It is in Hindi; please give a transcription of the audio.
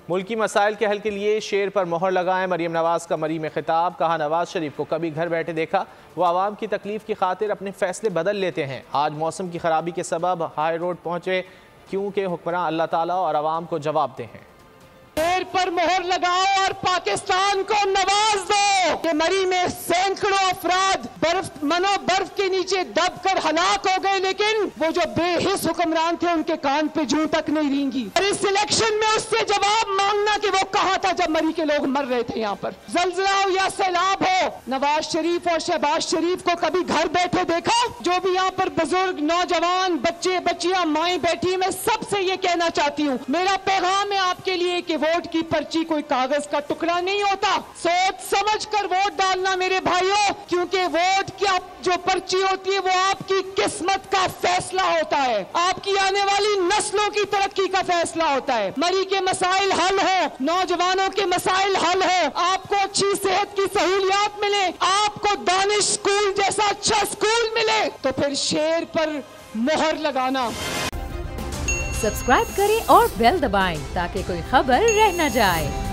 मुल्की मसाइल के हल के लिए शेर पर मोहर लगाएं, मरीम नवाज का मरी में खिताब। कहा, नवाज शरीफ को कभी घर बैठे देखा, वो आवाम की तकलीफ की खातिर अपने फैसले बदल लेते हैं। आज मौसम की खराबी के सबब हाई रोड पहुंचे, क्योंकि हुक्मरान अल्लाह ताला और आवाम को जवाब दे हैं। शेर पर मोहर लगाओ और पाकिस्तान को नवाज दो। कि मरी में सैकड़ों अफराद बर्फ के नीचे दबकर हलाक हो गए, लेकिन वो जो बेहिस हुक्मरान थे उनके कान पे जूं तक नहीं रेंगी। और इस इलेक्शन में उससे जवाब मांगना कि वो कहाँ था जब मरी के लोग मर रहे थे। यहाँ पर जल्जला हो या सैलाब हो, नवाज शरीफ और शहबाज शरीफ को कभी घर बैठे देखा? जो भी यहाँ पर बुजुर्ग, नौजवान, बच्चे बच्चियां, माएं बैठी, मैं सबसे ये कहना चाहती हूँ, मेरा पैगाम है आपके लिए कि वोट की पर्ची कोई कागज का टुकड़ा नहीं होता। सोच समझ कर वोट डालना मेरे भाइयों, क्योंकि वोट की जो पर्ची होती है वो आपकी किस्मत का फैसला होता है, आपकी आने वाली नस्लों की तरक्की का फैसला होता है। मरी के मसाइल हल हो, नौजवानों के मसाइल हल हो, आपको अच्छी सेहत की सहूलियात मिले, आपको दानिश स्कूल जैसा अच्छा स्कूल मिले, तो फिर शेर पर मोहर लगाना। सब्सक्राइब करें और बेल दबाएं ताकि कोई खबर रह न जाए।